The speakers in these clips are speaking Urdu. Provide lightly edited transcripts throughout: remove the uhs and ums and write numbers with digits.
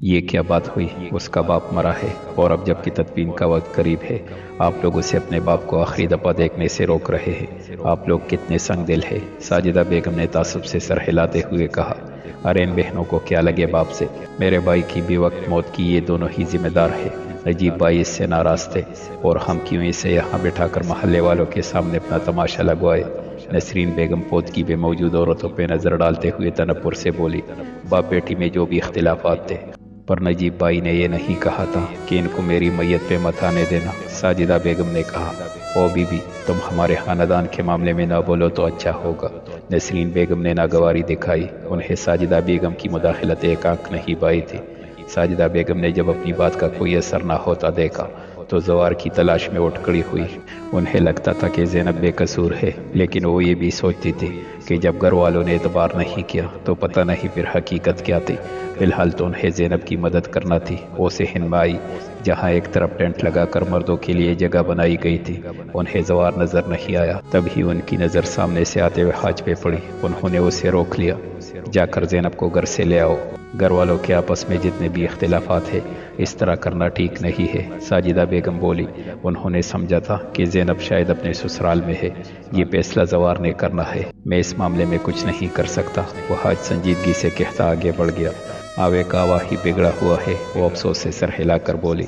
یہ کیا بات ہوئی؟ اس کا باپ مرا ہے اور اب جب کہ تدفین کا وقت قریب ہے آپ لوگ اسے اپنے باپ کو آخری دفعہ دیکھنے سے روک رہے ہیں۔ آپ لوگ کتنے سنگ دل ہے۔ ساجدہ بیگم نے تعصب سے سر ہلاتے ہوئے کہا، ارے ان بہنوں کو کیا لگے باپ سے؟ میرے بھائی کی بھی وقت موت کی یہ دونوں ہی ذمہ دار ہے۔ نجیب بھائی اس سے ناراض تھے اور ہم کیوں اسے یہاں بٹھا کر محلے والوں کے سامنے اپنا تماشا لگوائے؟ نسرین بیگم پودکی میں موجود عورتوں پہ نظر ڈالتے ہوئے تنپر سے بولی، باپ بیٹی میں جو بھی اختلافات تھے پر نجیب بھائی نے یہ نہیں کہا تھا کہ ان کو میری میت پہ مت آنے دینا۔ ساجدہ بیگم نے کہا، او بی بی تم ہمارے خاندان کے معاملے میں نہ بولو تو اچھا ہوگا۔ نسرین بیگم نے ناگواری دکھائی۔ انہیں ساجدہ بیگم کی مداخلت ایک آنکھ نہیں بائی تھی۔ ساجدہ بیگم نے جب اپنی بات کا کوئی اثر نہ ہوتا دیکھا تو زوار کی تلاش میں اٹھ کھڑی ہوئی۔ انہیں لگتا تھا کہ زینب بے قصور ہے، لیکن وہ یہ بھی سوچتی تھی کہ جب گھر والوں نے اعتبار نہیں کیا تو پتہ نہیں پھر حقیقت کیا تھی۔ فی الحال تو انہیں زینب کی مدد کرنا تھی۔ وہ صحن میں آئی جہاں ایک طرف ٹینٹ لگا کر مردوں کے لیے جگہ بنائی گئی تھی۔ انہیں زوار نظر نہیں آیا، تبھی ان کی نظر سامنے سے آتے ہوئے حاج پہ پڑی۔ انہوں نے اسے روک لیا، جا کر زینب کو گھر سے لے آؤ۔ گھر والوں کے آپس میں جتنے بھی اختلافات ہیں اس طرح کرنا ٹھیک نہیں ہے۔ ساجدہ بیگم بولی، انہوں نے سمجھا تھا کہ زینب شاید اپنے سسرال میں ہے، یہ فیصلہ زوار نے کرنا ہے، میں اس معاملے میں کچھ نہیں کر سکتا۔ وہ حاج سنجیدگی سے کہتا آگے بڑھ گیا، آوے کاوا ہی بگڑا ہوا ہے۔ وہ افسوس سے سر ہلا کر بولی،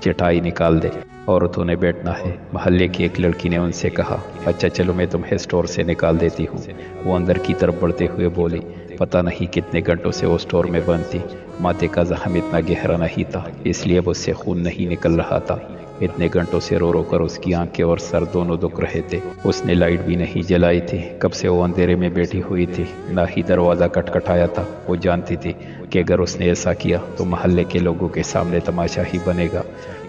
چٹائی نکال دے، عورتوں نے بیٹھنا ہے۔ محلے کی ایک لڑکی نے ان سے کہا، اچھا چلو میں تمہیں سٹور سے نکال دیتی ہوں۔ وہ اندر کی طرف بڑھتے ہوئے بولی، پتہ نہیں کتنے گھنٹوں سے وہ سٹور میں بند تھی، ماتھے کا زخم اتنا گہرا نہیں تھا اس لیے اب اس سے خون نہیں نکل رہا تھا۔ اتنے گھنٹوں سے رو رو کر اس کی آنکھیں اور سر دونوں دکھ رہے تھے۔ اس نے لائٹ بھی نہیں جلائی تھی، کب سے وہ اندھیرے میں بیٹھی ہوئی تھی، نہ ہی دروازہ کھٹکھٹایا تھا۔ وہ جانتی تھی کہ اگر اس نے ایسا کیا تو محلے کے لوگوں کے سامنے تماشا ہی بنے گا۔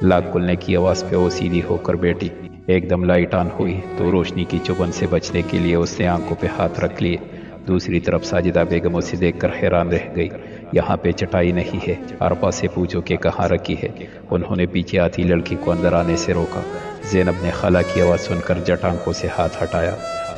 لاک کھلنے کی آواز پہ وہ سیدھی ہو کر بیٹھی۔ ایک دم لائٹ آن ہوئی تو روشنی کی چبھن سے بچنے کے لیے اس نے آنکھوں پہ ہاتھ رکھ لیے۔ دوسری طرف ساجدہ بیگم اسے دیکھ کر حیران رہ گئی۔ یہاں پہ چٹائی نہیں ہے، عرفہ سے پوچھو کہ کہاں رکھی ہے۔ انہوں نے پیچھے آتی لڑکی کو اندر آنے سے روکا۔ زینب نے خالہ کی آواز سن کر جٹ آنکھوں سے ہاتھ ہٹایا،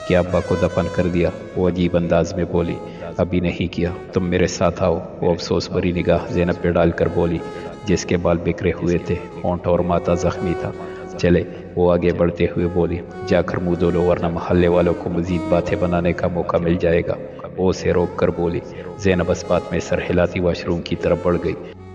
کہ ابا کو دفن کر دیا؟ وہ عجیب انداز میں بولی، ابھی نہیں کیا، تم میرے ساتھ آؤ۔ وہ افسوس بھری نگاہ زینب پہ ڈال کر بولی، جس کے بال بکھرے ہوئے تھے، ہونٹ اور ماتھا زخمی تھا۔ چلے۔ وہ آگے بڑھتے ہوئے بولی، جا کر منہ دھو لو ورنہ محلے والوں کو مزید باتیں بنانے کا موقع مل جائے گا۔ وہ اسے روک کر بولی۔ زینب اس بات میں سر ہلاتی واش روم کی طرف بڑھ گئی۔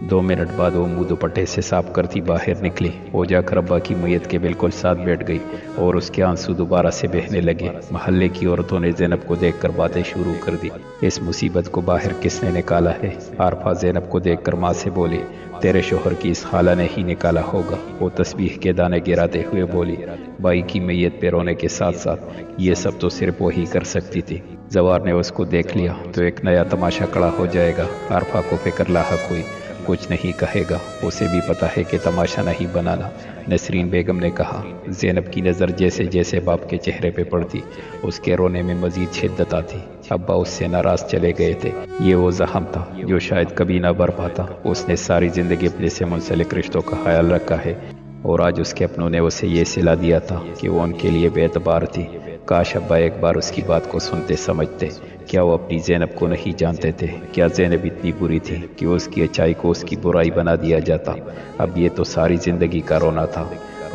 2 منٹ بعد وہ منہ دوپٹے سے صاف کرتی باہر نکلی۔ وہ جا کر ابا کی میت کے بالکل ساتھ بیٹھ گئی اور اس کے آنسو دوبارہ سے بہنے لگے۔ محلے کی عورتوں نے زینب کو دیکھ کر باتیں شروع کر دی، اس مصیبت کو باہر کس نے نکالا ہے؟ عارفہ زینب کو دیکھ کر ماں سے بولی، تیرے شوہر کی اس خالہ نے ہی نکالا ہوگا۔ وہ تسبیح کے دانے گراتے ہوئے بولی، بھائی کی میت پہ رونے کے ساتھ ساتھ یہ سب تو صرف وہی کر سکتی تھی۔ زوار نے اس کو دیکھ لیا تو ایک نیا تماشا کھڑا ہو جائے گا۔ عارفہ کو فکر لاحق ہوئی، کچھ نہیں کہے گا، اسے بھی پتا ہے کہ تماشا نہیں بنانا۔ نسرین بیگم نے کہا۔ زینب کی نظر جیسے جیسے باپ کے چہرے پہ پڑتی اس کے رونے میں مزید شدت آتی۔ ابا اس سے ناراض چلے گئے تھے، یہ وہ زخم تھا جو شاید کبھی نہ بھر پاتا۔ اس نے ساری زندگی اپنے سے منسلک رشتوں کا خیال رکھا ہے اور آج اس کے اپنوں نے اسے یہ صلہ دیا تھا کہ وہ ان کے لیے بے اعتبار تھی۔ کاش ابا ایک بار اس کی بات کو سنتے سمجھتے۔ کیا وہ اپنی زینب کو نہیں جانتے تھے؟ کیا زینب اتنی بری تھی کہ اس کی اچائی کو اس کی برائی بنا دیا جاتا؟ اب یہ تو ساری زندگی کا رونا تھا۔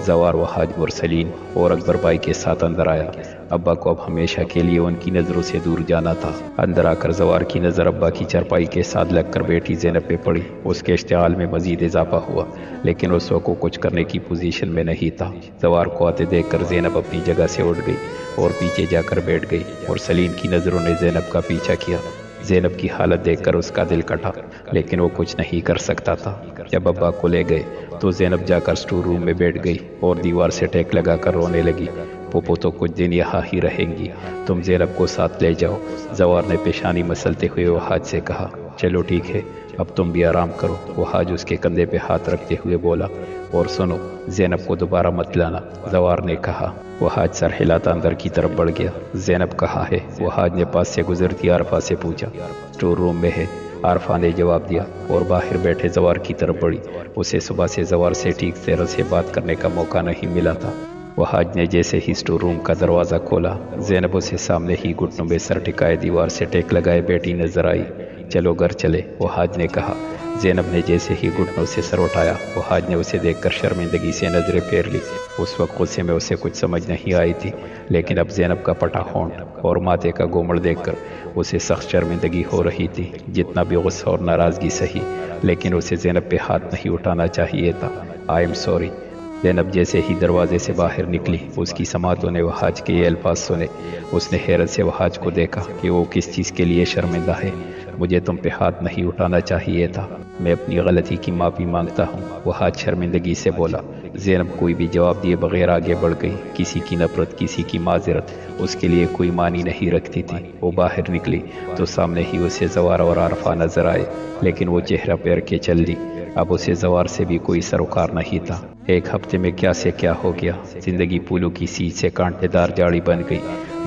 زوار و حاج مرسلین اور اکبر بھائی کے ساتھ اندر آیا۔ ابا کو اب ہمیشہ کے لیے ان کی نظروں سے دور جانا تھا۔ اندر آ کر زوار کی نظر ابا کی چرپائی کے ساتھ لگ کر بیٹھی زینب پہ پڑی۔ اس کے اشتعال میں مزید اضافہ ہوا، لیکن اس وقت کچھ کرنے کی پوزیشن میں نہیں تھا۔ زوار کو آتے دیکھ کر زینب اپنی جگہ سے اٹھ گئی اور پیچھے جا کر بیٹھ گئی۔ مرسلین کی نظروں نے زینب کا پیچھا کیا۔ زینب کی حالت دیکھ کر اس کا دل کٹا، لیکن وہ کچھ نہیں کر سکتا تھا۔ جب ابا کو لے گئے تو زینب جا کر اسٹور روم میں بیٹھ گئی اور دیوار سے ٹیک لگا کر رونے لگی۔ پھوپھو تو کچھ دن یہاں ہی رہیں گی، تم زینب کو ساتھ لے جاؤ۔ زوار نے پیشانی مسلتے ہوئے وہ حاج سے کہا، چلو ٹھیک ہے، اب تم بھی آرام کرو۔ وہ حاج اس کے کندھے پہ ہاتھ رکھتے ہوئے بولا، اور سنو، زینب کو دوبارہ مت لانا۔ زوار نے کہا۔ وہ حاج سر ہلاتا اندر کی طرف بڑھ گیا۔ زینب کہاں ہے؟ وہ حاج نے پاس سے گزرتی عارفہ سے پوچھا۔ اسٹور روم میں ہے، عارفہ نے جواب دیا اور باہر بیٹھے زوار کی طرف بڑھی۔ اسے صبح سے زوار سے ٹھیک طرح سے بات کرنے کا موقع نہیں ملا تھا۔ وہ حاج نے جیسے ہی اسٹور روم کا دروازہ کھولا، زینب اسے سامنے ہی گھٹنوں میں سر ٹکائے دیوار سے ٹیک لگائے بیٹھی نظر آئی۔ چلو گھر چلے، وہ حاج نے کہا۔ زینب نے جیسے ہی گھٹنوں سے سر اٹھایا، وہاج نے اسے دیکھ کر شرمندگی سے نظریں پھیر لی۔ اس وقت غصے میں اسے کچھ سمجھ نہیں آئی تھی، لیکن اب زینب کا پٹا ہونٹ اور ماتھے کا گومڑ دیکھ کر اسے سخت شرمندگی ہو رہی تھی۔ جتنا بھی غصہ اور ناراضگی سہی، لیکن اسے زینب پہ ہاتھ نہیں اٹھانا چاہیے تھا۔ I am sorry. زینب جیسے ہی دروازے سے باہر نکلی، اس کی سماعتوں نے وہاج کے یہ الفاظ سنے۔ اس نے حیرت سے وہاج کو دیکھا کہ وہ کس چیز کے لیے شرمندہ ہے۔ مجھے تم پہ ہاتھ نہیں اٹھانا چاہیے تھا، میں اپنی غلطی کی معافی مانگتا ہوں، وہاج شرمندگی سے بولا۔ زینب کوئی بھی جواب دیے بغیر آگے بڑھ گئی۔ کسی کی نفرت، کسی کی معذرت اس کے لیے کوئی معنی نہیں رکھتی تھی۔ وہ باہر نکلی تو سامنے ہی اسے زوار اور عارفہ نظر آئے، لیکن وہ چہرہ پیر کے چل دی۔ اب اسے زوار سے بھی کوئی سروکار نہیں تھا۔ ایک ہفتے میں کیا سے کیا ہو گیا، زندگی پھولوں کی سیج سے کانٹے دار جاڑی بن گئی۔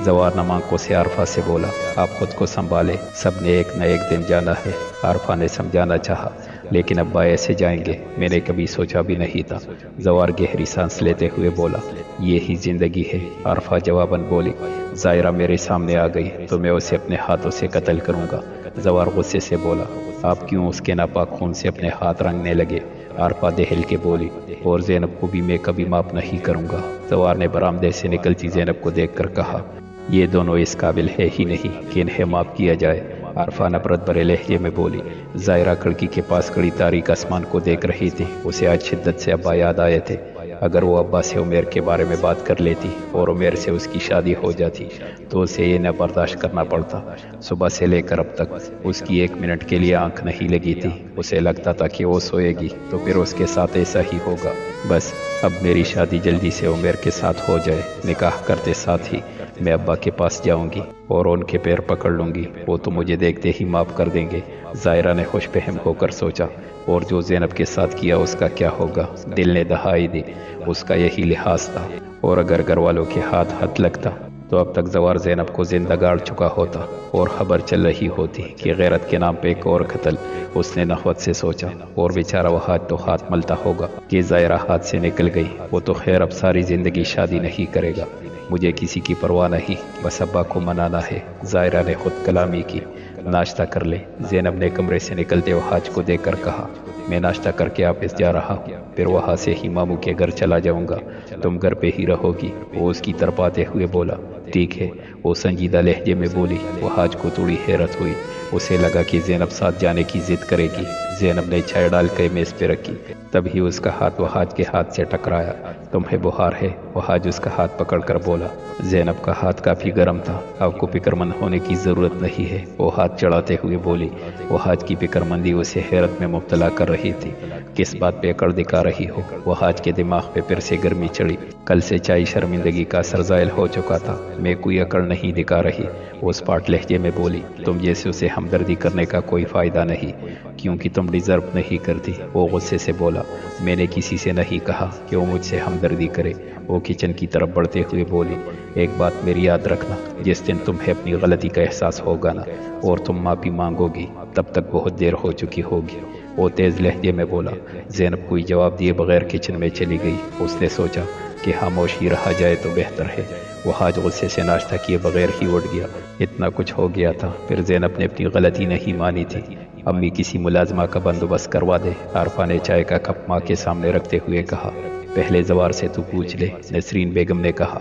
زوار نمانکوں سے عارفہ سے بولا، آپ خود کو سنبھالے، سب نے ایک نہ ایک دن جانا ہے۔ عارفہ نے سمجھانا چاہا، لیکن ابا ایسے جائیں گے، میں نے کبھی سوچا بھی نہیں تھا۔ زوار گہری سانس لیتے ہوئے بولا، یہی زندگی ہے۔ عارفہ جواباً بولی، زائرہ میرے سامنے آ گئی تو میں اسے اپنے ہاتھوں سے قتل کروں گا۔ زوار غصے سے بولا، آپ کیوں اس کے ناپاک خون سے اپنے ہاتھ رنگنے لگے؟ عارفہ دہل کے بولی، اور زینب کو بھی میں کبھی معاف نہیں کروں گا۔ زوار نے برآمدے سے نکلتی زینب کو دیکھ کر کہا، یہ دونوں اس قابل ہے ہی نہیں کہ انہیں معاف کیا جائے۔ عارفہ نفرت بھرے لہجے میں بولی۔ زائرہ کھڑکی کے پاس کھڑی تاریک آسمان کو دیکھ رہی تھی۔ اسے آج شدت سے ابا یاد آئے تھے۔ اگر وہ ابا سے عمیر کے بارے میں بات کر لیتی اور عمیر سے اس کی شادی ہو جاتی تو اسے یہ نہ برداشت کرنا پڑتا۔ صبح سے لے کر اب تک اس کی ایک منٹ کے لیے آنکھ نہیں لگی تھی۔ اسے لگتا تھا کہ وہ سوئے گی تو پھر اس کے ساتھ ایسا ہی ہوگا۔ بس اب میری شادی جلدی سے عمیر کے ساتھ ہو جائے، نکاح کرتے ساتھ ہی میں ابا کے پاس جاؤں گی اور ان کے پیر پکڑ لوں گی، وہ تو مجھے دیکھتے ہی معاف کر دیں گے۔ زائرہ نے خوش فہم ہو کر سوچا، اور جو زینب کے ساتھ کیا اس کا کیا ہوگا؟ دل نے دہائی دی، اس کا یہی لحاظ تھا، اور اگر گھر والوں کے ہاتھ لگتا تو اب تک زوار زینب کو زندہ گاڑ چکا ہوتا، اور خبر چل رہی ہوتی کہ غیرت کے نام پہ ایک اور قتل۔ اس نے نخوت سے سوچا، اور بیچارہ وہ ہاتھ ملتا ہوگا کہ زائرہ ہاتھ سے نکل گئی، وہ تو خیر اب ساری زندگی شادی نہیں کرے گا۔ مجھے کسی کی پرواہ نہیں، بس ابا کو منانا ہے۔ زائرہ نے خود کلامی کی، ناشتہ کر لے۔ زینب نے کمرے سے نکلتے وہاج کو دیکھ کر کہا، میں ناشتہ کر کے آفس جا رہا ہوں، پھر وہاں سے ہی ماموں کے گھر چلا جاؤں گا، تم گھر پہ ہی رہو گی۔ وہ اس کی طرف آتے ہوئے بولا، ٹھیک ہے۔ وہ سنجیدہ لہجے میں بولی۔ وہاج کو تھوڑی حیرت ہوئی، اسے لگا کہ زینب ساتھ جانے کی ضد کرے گی۔ زینب نے چائے ڈال کے میز پہ رکھی، تبھی اس کا ہاتھ وہاج کے ہاتھ سے ٹکرایا۔ تمہیں بخار ہے؟ وہاج اس کا ہاتھ پکڑ کر بولا۔ زینب کا ہاتھ کافی گرم تھا، آپ کو فکر مند ہونے کی ضرورت نہیں ہے، وہ ہاتھ چڑھاتے ہوئے بولی۔ وہاج کی فکر مندی اسے حیرت میں مبتلا کر رہی تھی۔ کس بات پہ اکڑ دکھا رہی ہو؟ وہاج کے دماغ پہ پھر سے گرمی چڑھی۔ کل سے چائی شرمندگی کا اثر زائل ہو چکا تھا۔ میں کوئی اکڑ نہیں دکھا رہی، اس پاٹ لہجے میں بولی۔ تم جیسے اسے ہمدردی کرنے کا کوئی فائدہ نہیں، کیونکہ تم ڈیزرو نہیں کرتی۔ وہ غصے سے بولا، میں نے کسی سے نہیں کہا کہ وہ مجھ سے ہمدردی کرے۔ وہ کچن کی طرف بڑھتے ہوئے بولی، ایک بات میری یاد رکھنا، جس دن تمہیں اپنی غلطی کا احساس ہوگا نا اور تم معافی مانگو گی، تب تک بہت دیر ہو چکی ہوگی۔ وہ تیز لہجے میں بولا۔ زینب کوئی جواب دیے بغیر کچن میں چلی گئی۔ اس نے سوچا کہ خاموش ہی رہا جائے تو بہتر ہے۔ وہ حاج غصے سے ناشتہ کیے بغیر ہی اٹھ گیا۔ اتنا کچھ ہو گیا تھا، پھر زینب نے اپنی غلطی نہیں مانی تھی۔ امی کسی ملازمہ کا بندوبست کروا دے، عارفہ نے چائے کا کپ ماں کے سامنے رکھتے ہوئے کہا۔ پہلے زوار سے تو پوچھ لے، نسرین بیگم نے کہا۔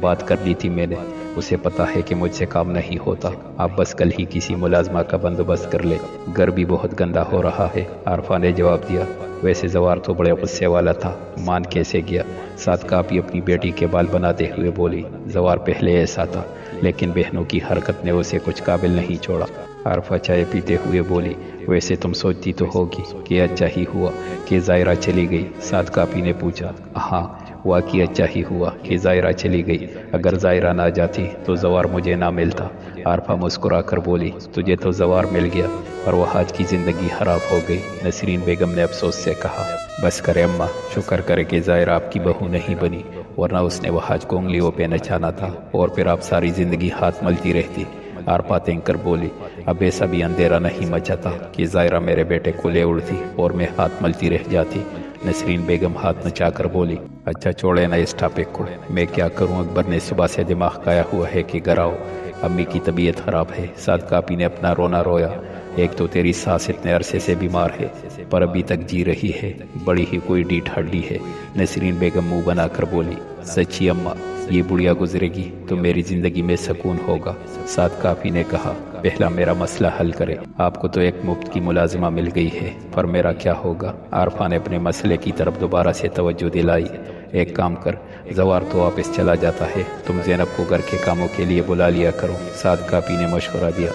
بات کر لی تھی میں نے، اسے پتا ہے کہ مجھ سے کام نہیں ہوتا، آپ بس کل ہی کسی ملازمہ کا بندوبست کر لے، گھر بھی بہت گندا ہو رہا ہے۔ عارفہ نے جواب دیا۔ ویسے زوار تو بڑے غصے والا تھا، مان کیسے گیا؟ ساتھ کاپی اپنی بیٹی کے بال بناتے ہوئے بولی۔ زوار پہلے ایسا تھا، لیکن بہنوں کی حرکت نے اسے کچھ قابل نہیں چھوڑا۔ عارفہ چائے پیتے ہوئے بولی، ویسے تم سوچتی تو ہوگی کہ اچھا ہی ہوا کہ زائرہ چلی گئی؟ ساتھ کاپی نے پوچھا۔ ہاں، واقعی اچھا ہی ہوا کہ زائرہ چلی گئی، اگر زائرہ نہ جاتی تو زوار مجھے نہ ملتا۔ عارفہ مسکرا کر بولی، تجھے تو زوار مل گیا اور وہ حاج کی زندگی خراب ہو گئی۔ نسرین بیگم نے افسوس سے کہا۔ بس کرے اماں، شکر کرے کہ زائرہ آپ کی بہو نہیں بنی، ورنہ اس نے وہ حاج کو انگلیوں پہ نچانا تھا اور پھر آپ ساری زندگی ہاتھ ملتی رہتی۔ عارفہ تینک کر بولی، اب ایسا بھی اندھیرا نہیں مچاتا کہ زائرہ میرے بیٹے کو لے اڑتی اور میں ہاتھ ملتی رہ جاتی۔ نسرین بیگم ہاتھ نچا کر بولی، اچھا چھوڑے نا اس ٹاپک کو، میں کیا کروں، اکبر نے صبح سے دماغ کھایا ہوا ہے کہ گھر آؤ، امی کی طبیعت خراب ہے۔ ساتھ کاپی نے اپنا رونا رویا۔ ایک تو تیری ساس اتنے عرصے سے بیمار ہے پر ابھی تک جی رہی ہے، بڑی ہی کوئی ڈیٹ ہڈی ہے۔ نسرین بیگم منہ بنا کر بولی، سچی اماں، یہ بڑھیا گزرے گی تو میری زندگی میں سکون ہوگا۔ سعد کافی نے کہا، پہلا میرا مسئلہ حل کرے۔ آپ کو تو ایک مفت کی ملازمہ مل گئی ہے، پر میرا کیا ہوگا؟ عارفہ نے اپنے مسئلے کی طرف دوبارہ سے توجہ دلائی۔ ایک کام کر، زوار تو واپس چلا جاتا ہے، تم زینب کو گھر کے کاموں کے لیے بلا لیا کرو۔ سعد کافی نے مشورہ دیا۔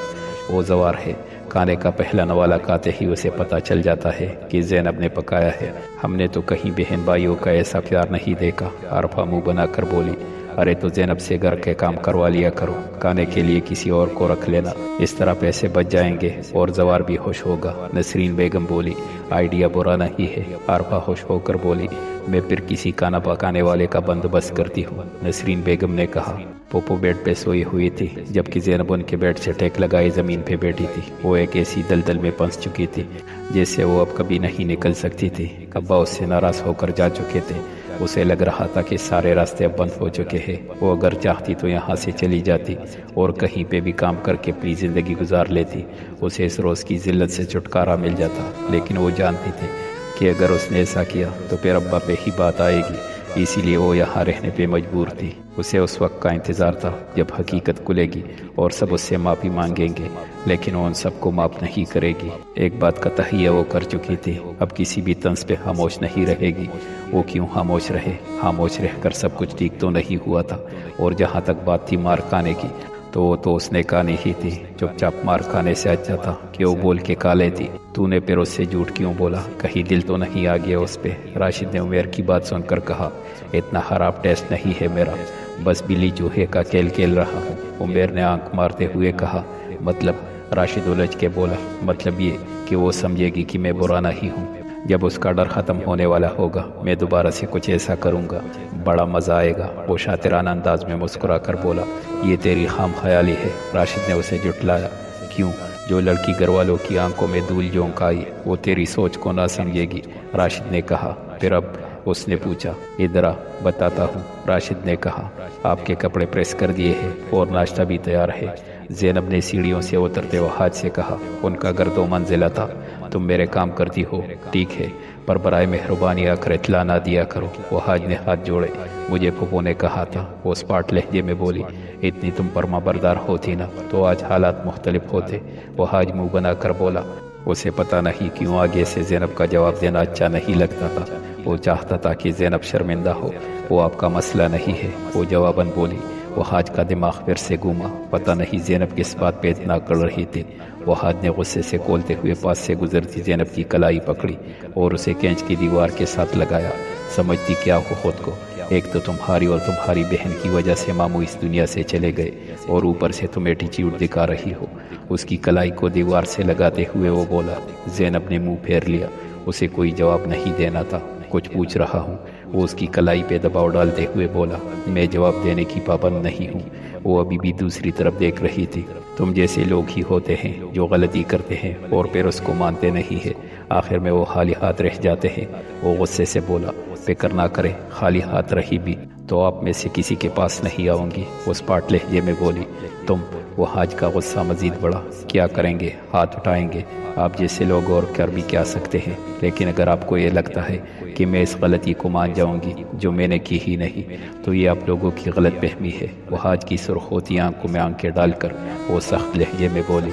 وہ زوار ہے، کھانے کا پہلا نوالہ کھاتے ہی اسے پتہ چل جاتا ہے کہ زینب نے پکایا ہے۔ ہم نے تو کہیں بہن بھائیوں کا ایسا پیار نہیں دیکھا۔ عارفہ منہ بنا کر بولی، ارے تو زینب سے گھر کے کام کروا لیا کرو، کھانے کے لیے کسی اور کو رکھ لینا، اس طرح پیسے بچ جائیں گے اور زوار بھی خوش ہوگا۔ نسرین بیگم بولی، آئیڈیا برا نہیں ہے۔ عارفہ خوش ہو کر بولی، میں پھر کسی کھانا پکانے والے کا بندوبست کرتی ہوں۔ نسرین بیگم نے کہا۔ پوپو بیڈ پہ سوئی ہوئی تھی جبکہ زینب ان کے بیڈ سے ٹیک لگائے زمین پہ بیٹھی تھی۔ وہ ایک ایسی دلدل میں پھنس چکی تھی جیسے وہ اب کبھی نہیں نکل سکتی تھی۔ ابا اس سے ناراض ہو کر جا چکے تھے، اسے لگ رہا تھا کہ سارے راستے اب بند ہو چکے ہیں۔ وہ اگر چاہتی تو یہاں سے چلی جاتی اور کہیں پہ بھی کام کر کے اپنی زندگی گزار لیتی، اسے اس روز کی ذلت سے چھٹکارا مل جاتا۔ لیکن وہ جانتی تھی کہ اگر اس نے ایسا کیا تو پھر ابا پہ ہی بات آئے گی، اسی لیے وہ یہاں رہنے پہ مجبور تھی۔ اسے اس وقت کا انتظار تھا جب حقیقت کھلے گی اور سب اس سے معافی مانگیں گے، لیکن وہ ان سب کو معاف نہیں کرے گی۔ ایک بات کا تہیہ وہ کر چکی تھی، اب کسی بھی طنز پہ خاموش نہیں رہے گی۔ وہ کیوں خاموش رہے؟ خاموش رہ کر سب کچھ ٹھیک تو نہیں ہوا تھا، اور جہاں تک بات تھی مار کھانے کی تو وہ تو اس نے کہانی ہی تھی۔ چپ چاپ مار کھانے سے اچھا تھا کہ وہ بول کے کھا لیتی۔ تو نے پھر اس سے جھوٹ کیوں بولا؟ کہیں دل تو نہیں آ گیا اس پہ؟ راشد نے عمیر کی بات سن کر کہا، اتنا خراب ٹیسٹ نہیں ہے میرا، بس بلی چوہے کا کھیل کھیل رہا ہوں۔ عمیر نے آنکھ مارتے ہوئے کہا، مطلب؟ راشد الجھ کے بولا، مطلب یہ کہ وہ سمجھے گی کہ میں برا نہیں ہوں۔ جب اس کا ڈر ختم ہونے والا ہوگا میں دوبارہ سے کچھ ایسا کروں گا، بڑا مزہ آئے گا۔ وہ شاطرانہ انداز میں مسکرا کر بولا، یہ تیری خام خیالی ہے۔ راشد نے اسے جھٹلایا، کیوں؟ جو لڑکی گھر والوں کی آنکھوں میں دھول جھونک آئی وہ تیری سوچ کو نہ سمجھے گی، راشد نے کہا۔ پھر اب؟ اس نے پوچھا۔ ادھر آ، بتاتا ہوں، راشد نے کہا۔ آپ کے کپڑے پریس کر دیے ہیں اور ناشتہ بھی تیار ہے۔ زینب نے سیڑھیوں سے اترتے ہوئے حاج سے کہا، ان کا گھر 2 منزلہ تھا، تم میرے کام کرتی ہو ٹھیک ہے، پر برائے مہربانی آ کر اطلاع نہ دیا کرو۔ وہ حاج نے ہاتھ جوڑے، مجھے پھوپھو نے کہا تھا۔ وہ اسپاٹ لہجے میں بولی، اتنی تم فرما بردار ہوتی نا تو آج حالات مختلف ہوتے۔ وہ حاج منہ بنا کر بولا۔ اسے پتہ نہیں کیوں آگے سے زینب کا جواب دینا اچھا نہیں لگتا تھا۔ وہ چاہتا تھا کہ زینب شرمندہ ہو۔ وہ آپ کا مسئلہ نہیں ہے، وہ جواباً بولی۔ وہ حاج کا دماغ پھر سے گھوما، پتہ نہیں زینب کس بات پہ اتنا کڑ رہی تھی۔ وہ حاج نے غصے سے کھولتے ہوئے پاس سے گزرتی زینب کی کلائی پکڑی اور اسے کینچ کی دیوار کے ساتھ لگایا۔ سمجھتی کیا ہو خود کو؟ ایک تو تمہاری اور تمہاری بہن کی وجہ سے ماموں اس دنیا سے چلے گئے اور اوپر سے تم ایٹیچیوڈ دکھا رہی ہو۔ اس کی کلائی کو دیوار سے لگاتے ہوئے وہ بولا۔ زینب نے منہ پھیر لیا، اسے کوئی جواب نہیں دینا تھا۔ کچھ پوچھ رہا ہوں، وہ اس کی کلائی پہ دباؤ ڈالتے ہوئے بولا۔ میں جواب دینے کی پابند نہیں ہوں۔ وہ ابھی بھی دوسری طرف دیکھ رہی تھی۔ تم جیسے لوگ ہی ہوتے ہیں جو غلطی کرتے ہیں اور پھر اس کو مانتے نہیں ہیں، آخر میں وہ خالی ہاتھ رہ جاتے ہیں۔ وہ غصے سے بولا، فکر نہ کرے، خالی ہاتھ رہی بھی تو آپ میں سے کسی کے پاس نہیں آؤں گی۔ وہ اسپاٹ لہجے میں بولی، تم؟ وہ حاج کا غصہ مزید بڑھا۔ کیا کریں گے؟ ہاتھ اٹھائیں گے؟ آپ جیسے لوگ اور کر بھی کیا سکتے ہیں، لیکن اگر آپ کو یہ لگتا ہے کہ میں اس غلطی کو مان جاؤں گی جو میں نے کی ہی نہیں تو یہ آپ لوگوں کی غلط فہمی ہے۔ وہ حاج کی سرخ ہوتی آنکھوں میں آنکھیں ڈال کر وہ سخت لہجے میں بولی،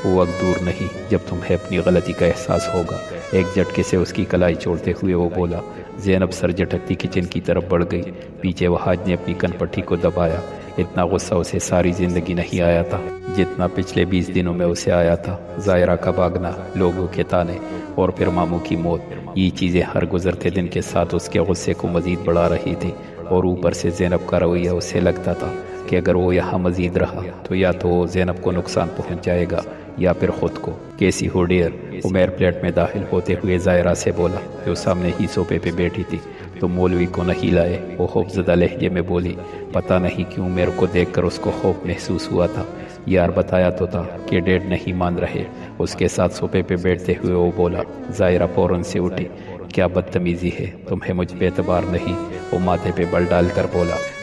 وہ وقت دور نہیں جب تمہیں اپنی غلطی کا احساس ہوگا۔ ایک جھٹکے سے اس کی کلائی چھوڑتے ہوئے وہ بولا۔ زینب سر جھٹکتی کچن کی طرف بڑھ گئی۔ پیچھے وہ حاج نے اپنی کن پٹی کو دبایا۔ اتنا غصہ اسے ساری زندگی نہیں آیا تھا جتنا پچھلے 20 دنوں میں اسے آیا تھا۔ ظاہرہ کا بھاگنا، لوگوں کے تانے اور پھر ماموں کی موت، یہ چیزیں ہر گزرتے دن کے ساتھ اس کے غصے کو مزید بڑھا رہی تھی۔ اور اوپر سے زینب کا رویہ، اسے لگتا تھا کہ اگر وہ یہاں مزید رہا تو یا تو وہ زینب کو نقصان پہنچ جائے گا یا پھر خود کو۔ کیسی ہو ڈیئر؟ عمیر پلیٹ میں داخل ہوتے ہوئے ظاہرہ سے بولا جو سامنے ہی صوفے پہ بیٹھی تھی۔ تو مولوی کو نہیں لائے؟ وہ خوفزدہ لہجے میں بولی۔ پتہ نہیں کیوں میرے کو دیکھ کر اس کو خوف محسوس ہوا تھا۔ یار بتایا تو تھا کہ ڈیڈ نہیں مان رہے۔ اس کے ساتھ صوفے پہ بیٹھتے ہوئے وہ بولا۔ ظاہرہ فوراً سے اٹھی۔ کیا بدتمیزی ہے، تمہیں مجھ پہ اعتبار نہیں؟ وہ ماتھے پہ بل ڈال کر بولا۔